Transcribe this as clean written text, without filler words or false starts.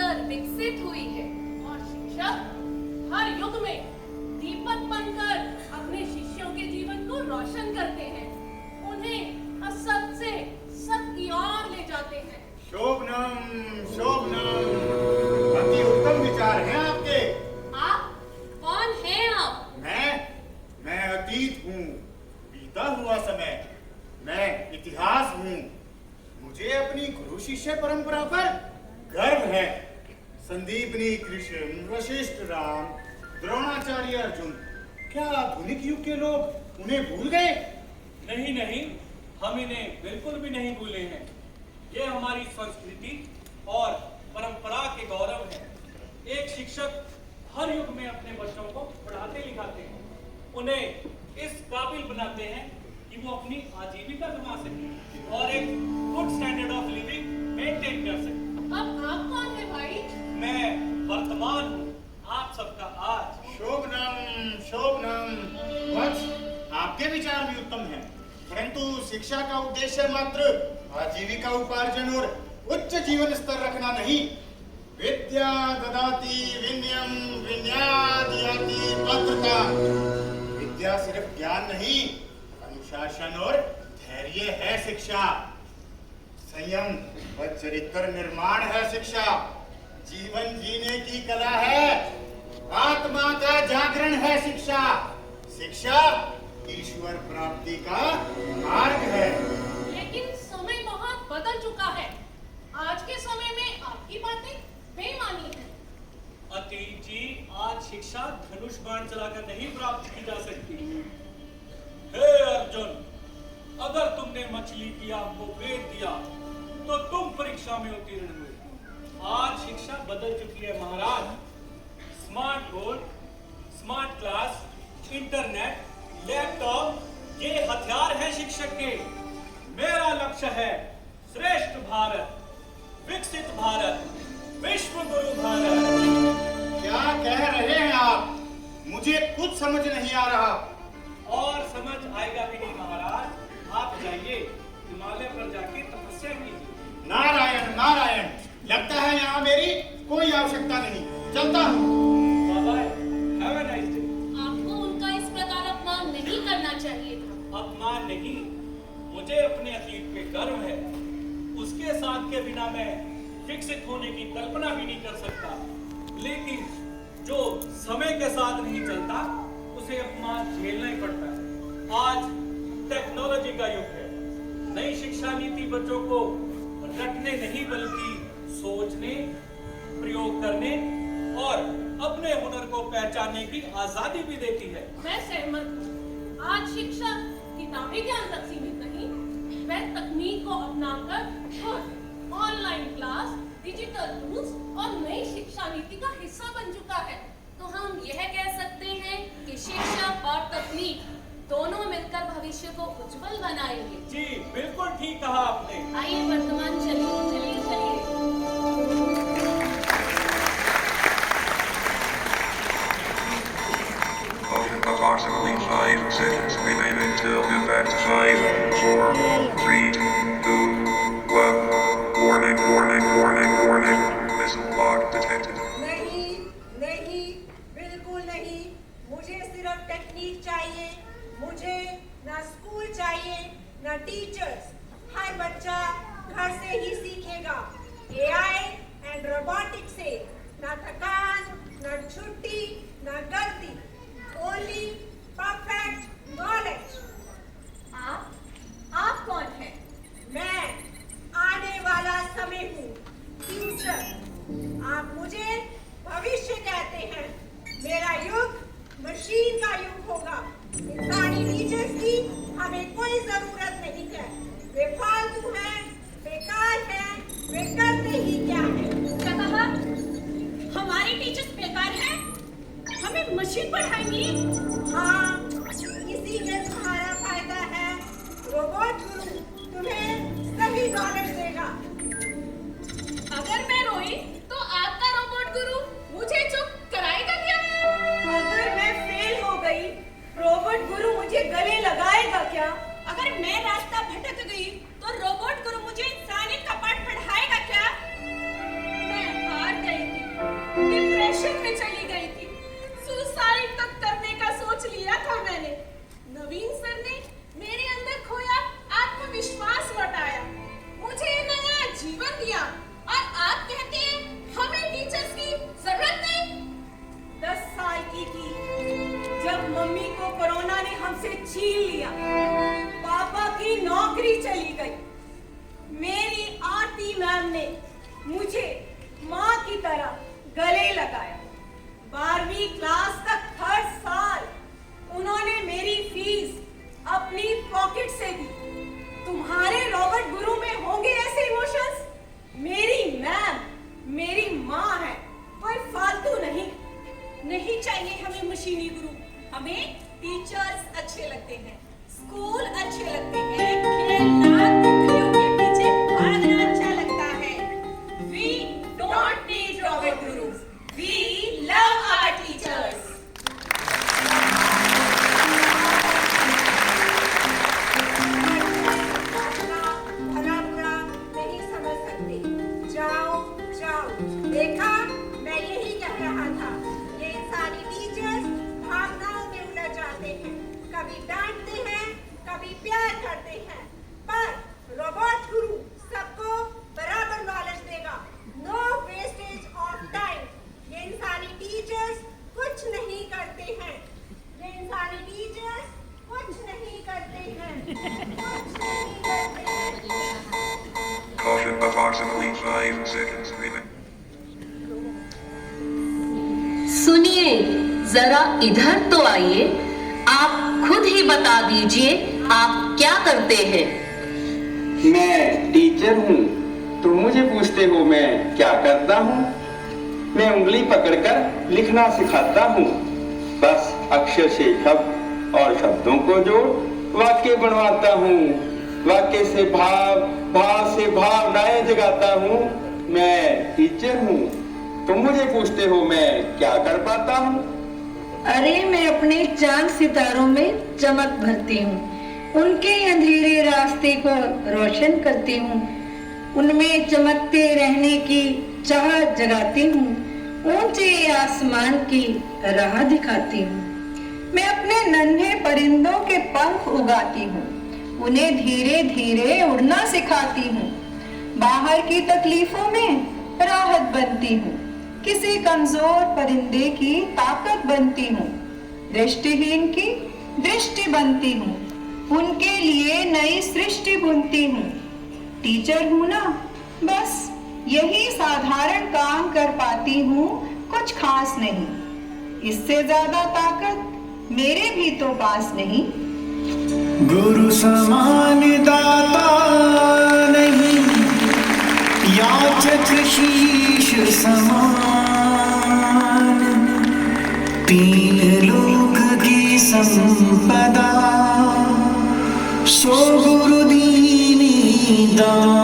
बनकर विकसित हुई है और शिक्षक हर युग में दीपक बनकर अपने शिष्यों के जीवन को रोशन करते हैं, उन्हें असत से सत की ओर ले जाते हैं। शोभनम शोभनम, अति उत्तम विचार हैं आपके। आप कौन हैं आप? मैं अतीत हूँ, बीता हुआ समय। मैं इतिहास हूँ। मुझे अपनी गुरु शिष्य परंपरा पर गर्व है। संदीपनी कृष्ण, वशिष्ठ राम, द्रोणाचार्य अर्जुन, क्या आधुनिक युग के लोग उन्हें भूल गए? नहीं नहीं, हम इन्हें बिल्कुल भी नहीं भूले हैं। ये हमारी संस्कृति और परंपरा के गौरव है। एक शिक्षक हर युग में अपने बच्चों को पढ़ाते लिखाते हैं, उन्हें इस काबिल बनाते हैं कि वो अपनी आजीविका कमा सके और एक good standard of living maintain कर सके। अब आप कौन है भाई? मैं वर्तमान हूँ, आप सबका आज। शोभनम शोभनम, वत्स, आपके विचार भी उत्तम हैं, परंतु शिक्षा का उद्देश्य मात्र आजीविका उपार्जन और उच्च जीवन स्तर रखना नहीं। विद्या ददाति विनयम विनयादयाति पत्रता। विद्या सिर्फ ज्ञान नहीं, अनुशासन और धैर्य है शिक्षा। संयम व चरित्र निर्माण है शिक्षा। जीवन जीने की कला है। आत्मा का जागरण है शिक्षा। शिक्षा ईश्वर प्राप्ति का मार्ग है। लेकिन समय बहुत बदल चुका है। आज के समय में आपकी बातें बेमानी है। अतीत जी, आज शिक्षा धनुष बाण चलाकर नहीं प्राप्त की जा सकती। हे अर्जुन, अगर तुमने मछली की आग को भेद दिया तो तुम परीक्षा में उत्तीर्ण हुए। आज शिक्षा बदल चुकी है महाराज। Smart board, smart class, internet, laptop, ये हथियार है शिक्षक के। मेरा लक्ष्य है श्रेष्ठ भारत, विकसित भारत, विश्व गुरु भारत। क्या कह रहे हैं आप? मुझे कुछ समझ नहीं आ रहा। और समझ आएगा भी नहीं महाराज। आप जाइए, हिमालय पर जाके तपस्या कीजिए। नारायण नारायण, लगता है यहाँ मेरी कोई आवश्यकता नहीं। चलता हूँ। Bye, have a nice day. आपको उनका इस प्रकार अपमान नहीं करना चाहिए था। अपमान नहीं, मुझे अपने अतीत पे गर्व है। उसके साथ के बिना मैं विकसित होने की कल्पना भी नहीं कर सकता। लेकिन जो समय के साथ नहीं चलता, उसे अपमान झेलना ही पड़ता है। आज टेक्नोलॉजी का युग है। नई शिक्षा नीति बच्चों को रटने नहीं बल्कि सोचने, प्रयोग करने और अपने हुनर को पहचानने की आजादी भी देती है। मैं सहमत हूँ। आज शिक्षा किताबी ज्ञान तक सीमित नहीं, वह तकनीक को अपनाकर खुद ऑनलाइन क्लास, डिजिटल टूल्स और नई शिक्षा नीति का हिस्सा बन चुका है। तो हम यह कह सकते हैं कि शिक्षा और तकनीक दोनों मिलकर भविष्य को उज्जवल बनाएंगे। जी बिल्कुल ठीक कहा आपने। आइए वर्तमान चलिए चलिए चलिए। Approximately 5 seconds remain until impact. 5, 4, 3, 2, 1. Warning, warning, warning, warning. Missile lock detected. नहीं, नहीं, बिल्कुल नहीं। मुझे सिर्फ टेक्निक चाहिए। मुझे ना स्कूल चाहिए, ना टीचर्स। हर बच्चा घर से ही सीखेगा। AI एंड रोबोटिक्स से ना थकान, ना छुट्टी, ना गलती। Only perfect knowledge. आप कौन हैं? मैं आने वाला समय हूँ, फ्यूचर। आप मुझे भविष्य कहते हैं। मेरा युग मशीन का युग होगा। इंसानी टीचर्स की हमें कोई जरूरत नहीं है। वे फालतू हैं, बेकार हैं, वे करते ही क्या है? क्या कहा? हमारे टीचर्स बेकार हैं? हमें मशीन पढ़ाएंगी? हाँ, इसी में तुम्हारा फायदा है। रोबोट गुरु तुम्हें सही नॉलेज देगा। अगर मैं रोई तो आपका रोबोट गुरु मुझे चुप कराएगा क्या? अगर मैं फेल हो गई, रोबोट गुरु मुझे गले लगाएगा क्या? अगर मैं रास्ता भटक गई तो रोबोट गुरु मुझे इंसानियत का पाठ पढ़ाएगा क्या? मैं हार गई मैम ने मुझे माँ की तरह गले लगाया। 12वीं क्लास तक हर साल उन्होंने मेरी फीस अपनी पॉकेट से दी। तुम्हारे रॉबर्ट गुरु में होंगे ऐसे इमोशंस? मेरी मैम मेरी माँ है, कोई फालतू नहीं। नहीं चाहिए हमें मशीनी गुरु, हमें टीचर्स अच्छे लगते हैं, स्कूल अच्छे लगते हैं, खेलना तितलियों के पीछे भागना अच्छा लगता है। We don't need Robert Gurus, we love our teachers. भला बुरा नहीं समझ सकते। जाओ जाओ, देखा मैं यही कह रहा था। ये इंसानी टीचर्स भावनाओं में उलझ जाते हैं, कभी डांटते हैं, कभी प्यार करते हैं, पर रोबोट गुरु सबको बराबर नॉलेज देगा। No wastage of time. ये इंसानी टीचर्स कुछ नहीं करते हैं, ये इंसानी टीचर्स कुछ नहीं करते हैं, कुछ नहीं करते हैं। Caution, approximately 5 seconds remaining. सुनिए, जरा इधर तो आइए। आप खुद ही बता दीजिए आप क्या करते हैं। मैं टीचर हूँ, तुम मुझे पूछते हो मैं क्या करता हूँ? मैं उंगली पकड़कर लिखना सिखाता हूँ। बस अक्षर से शब्द और शब्दों को जोड़ वाक्य बनवाता हूँ। वाक्य से भाव, भाव से भावनाएं जगाता हूँ। मैं टीचर हूँ, तुम मुझे पूछते हो मैं क्या कर पाता हूँ? अरे मैं अपने चांद सितारों में चमक भरती हूँ, उनके अंधेरे रास्ते को रोशन करती हूँ, उनमें चमकते रहने की चाहत जगाती हूँ, ऊंचे आसमान की राह दिखाती हूँ। मैं अपने नन्हे परिंदों के पंख उगाती हूँ, उन्हें धीरे धीरे उड़ना सिखाती हूँ। बाहर की तकलीफों में राहत बनती हूँ, किसी कमजोर परिंदे की ताकत बनती हूँ, दृष्टिहीन की दृष्टि बनती हूँ, उनके लिए नई सृष्टि बुनती हूँ। टीचर हूँ ना, बस यही साधारण काम कर पाती हूँ, कुछ खास नहीं। इससे ज्यादा ताकत मेरे भी तो पास नहीं। गुरु समान दाता नहीं, याचक शीश समान, 3 लोक की संपदा, सो गुरु दीनी दान।